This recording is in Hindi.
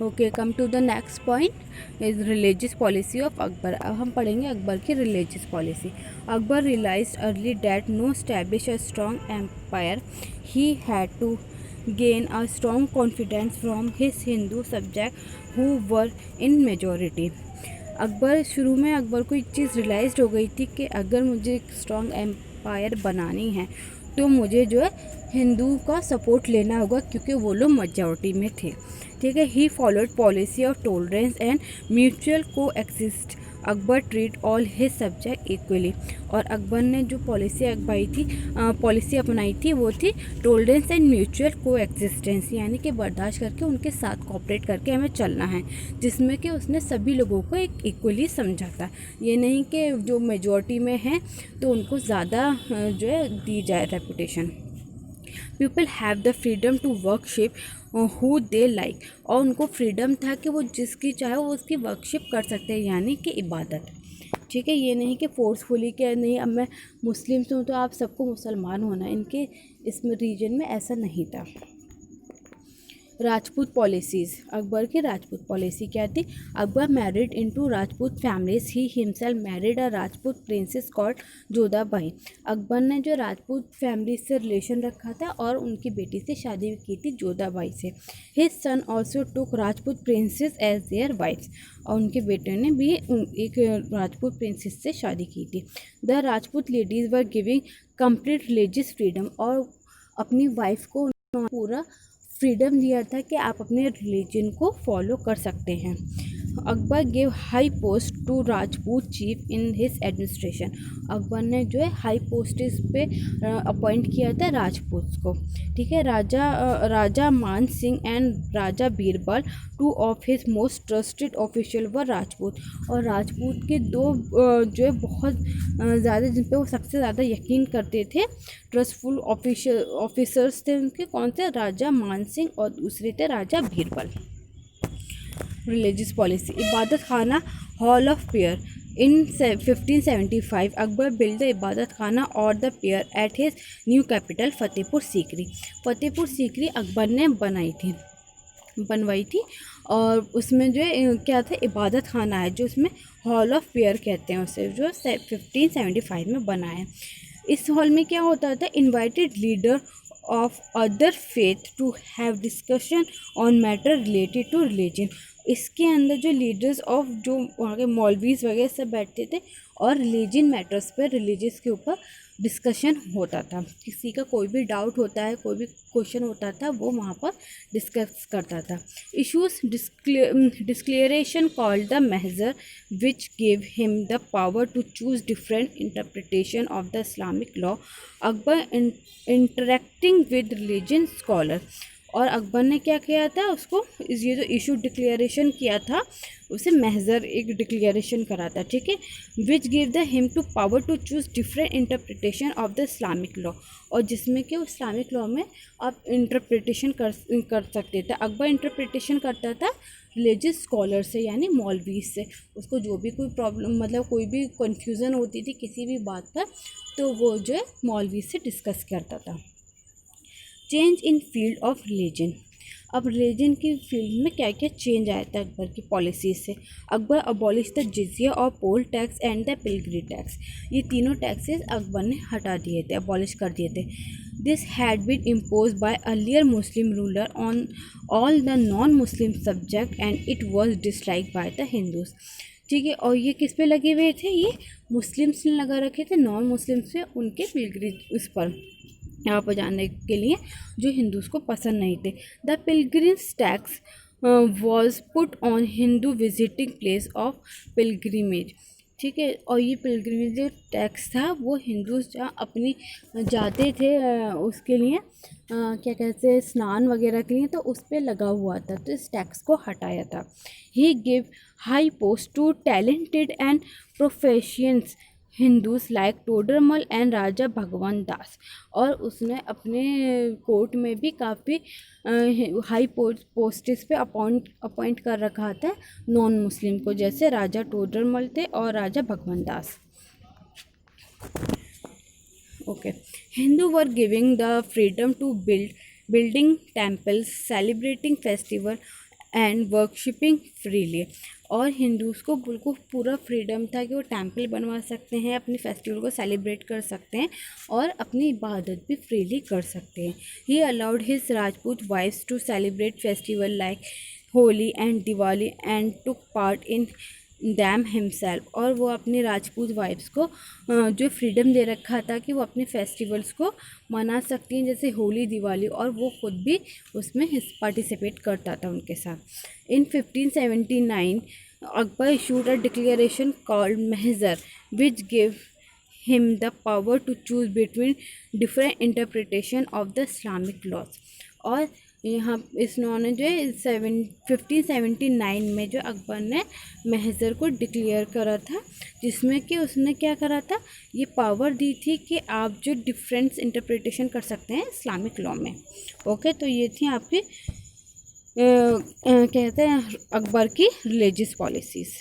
Okay, come to the next point is religious policy of Akbar. अब हम पढ़ेंगे अकबर की religious policy. Akbar realise early that no establish a strong empire he had to gain a strong confidence from his Hindu subject who were in majority. Akbar शुरू में अकबर को एक चीज़ रियलाइज हो गई थी कि अगर मुझे एक स्ट्रॉन्ग एम्पायर बनानी है तो मुझे जो है हिंदू का सपोर्ट लेना होगा, क्योंकि वो लोग मेजॉरिटी में थे। ठीक है। He followed policy of tolerance and mutual coexist. Akbar treat all his subject equally. और अकबर ने जो पॉलिसी अपनाई थी वो थी tolerance and mutual coexistence, यानी कि बर्दाश्त करके उनके साथ कोऑपरेट करके हमें चलना है, जिसमें कि उसने सभी लोगों को एक इक्वली समझा था। ये नहीं कि जो मेजॉरिटी में हैं तो उनको ज़्यादा जो है दी जाए reputation. People have the freedom to worship who they like. और उनको फ्रीडम था कि वो जिसकी चाहे वो उसकी वर्कशिप कर सकते हैं, यानी कि इबादत। ठीक है। ये नहीं कि फोर्सफुली कि नहीं अब मैं मुस्लिम हूँ तो आप सबको मुसलमान होना है, इनके इस रीजन में ऐसा नहीं था। राजपूत पॉलिसीज़। अकबर की राजपूत पॉलिसी क्या थी? Akbar married into Rajput families. He himself married a Rajput princess called Jodha Bai. Akbar ने जो राजपूत फैमिली से रिलेशन रखा था और उनकी बेटी से शादी की थी जोधाबाई से। His son also took Rajput princess as their wifes. और उनके बेटे ने भी एक राजपूत प्रिंसेस से शादी की थी। The Rajput ladies were giving complete religious freedom. और अपनी वाइफ को पूरा फ्रीडम दिया था कि आप अपने रिलीजन को फॉलो कर सकते हैं। Akbar gave high post to Rajput chief in his administration. Akbar ने जो है हाई पोस्ट पे अपॉइंट किया था राजपूत को। ठीक है। Raja Man Singh and Raja Birbal, two of his most trusted official were Rajput. और राजपूत के दो जो है बहुत ज़्यादा, जिन पे वो सबसे ज़्यादा यकीन करते थे, ट्रस्टफुल ऑफिसर्स थे उनके, कौन थे? राजा मान सिंह और दूसरे थे राजा बीरबल। Religious policy. इबादत खाना hall of prayer. In 1575 Akbar build the इबादत खाना और the prayer at his new capital Fatehpur Sikri. Fatehpur Sikri Akbar ने बनवाई थी। और उसमें जो है क्या था? इबादत खाना है, जो उसमें हॉल ऑफ प्रेयर कहते हैं उसे, जो 1575 में बना है। इस हॉल में क्या होता था? Invited leader of other faith to have discussion on matter related to religion. इसके अंदर जो लीडर्स ऑफ जो वहाँ के मौलवीज वगैरह सब बैठते थे और रिलीजन मैटर्स पर, रिलीजियस के ऊपर डिस्कशन होता था। किसी का कोई भी डाउट होता है, कोई भी क्वेश्चन होता था, वो वहाँ पर डिस्कस करता था। Issues declaration called the Mahzar which gave him the power to choose different interpretation of the Islamic law. Akbar interacting with religion scholar. और अकबर ने क्या किया था? उसको ये जो इशू डिक्लेरेशन किया था उसे महजर एक डिक्लेरेशन करा था। ठीक है। Which give the him to power to choose different interpretation of the Islamic law. और जिसमें कि इस्लामिक लॉ में आप इंटरप्रिटेशन कर सकते थे। अकबर इंटरप्रिटेशन करता था रिलीजियस स्कॉलर से, यानी मौलवी से। उसको जो भी कोई प्रॉब्लम, मतलब कोई भी कन्फ्यूज़न होती थी किसी भी बात पर, तो वो जो है मौलवी से डिस्कस करता था। Change in field of religion. अब रिलीजन की फील्ड में क्या क्या चेंज आया था अकबर की पॉलिसी से? अकबर अबॉलिश द जिजिया और poll tax and the pilgrim tax. ये तीनों टैक्सेस अकबर ने हटा दिए थे, अबॉलिश कर दिए थे। This had been impose by earlier Muslim ruler on all the non Muslim subject and it was dislike by the Hindus. ठीक है। और ये किस पे लगे हुए थे? ये मुस्लिम्स ने लगा रखे थे, नॉन मुस्लिम्स पे उनके पिलग्री उस पर यहाँ पर जाने के लिए, जो हिंदूज़ को पसंद नहीं थे। The pilgrims tax was put on Hindu visiting place of pilgrimage. ठीक है। और ये पिलग्रिमेज जो टैक्स था वो हिंदूज़ जहाँ अपनी जाते थे उसके लिए क्या कहते हैं, स्नान वगैरह के लिए, तो उस पर लगा हुआ था, तो इस टैक्स को हटाया था। He give high post to talented and professions Hindus like Todarmal and Raja Bhagwan Das. और उसने अपने कोर्ट में भी काफ़ी हाई पोस्टिस पे अपॉइंट कर रखा था नॉन मुस्लिम को, जैसे राजा टोडरमल थे और Raja Bhagwan Das. Okay. Hindu were giving the freedom to building temples, celebrating festival and worshipping freely. और हिंदूज़ को बिल्कुल पूरा फ्रीडम था कि वो टेम्पल बनवा सकते हैं, अपनी फेस्टिवल को सेलिब्रेट कर सकते हैं और अपनी इबादत भी फ्रीली कर सकते हैं। He allowed his Rajput wifes to celebrate festival like Holi and Diwali and took part in them himself. और वो अपनी राजपूत वाइफ्स को जो फ्रीडम दे रखा था कि वो अपने फेस्टिवल्स को मना सकती हैं, जैसे होली दिवाली, और वो खुद भी उसमें पार्टिसिपेट करता था उनके साथ। In 1579 Akbar issued a declaration called Mahzar which give him the power to choose between different interpretation of the Islamic laws। और यहाँ इन्होंने जो है 1579 में जो अकबर ने महजर को डिक्लेयर करा था, जिसमें कि उसने क्या करा था, ये पावर दी थी कि आप जो डिफरेंट इंटरप्रिटेशन कर सकते हैं इस्लामिक लॉ में। ओके, तो ये थी आपकी कहते हैं अकबर की रिलीजियस पॉलिसीज़।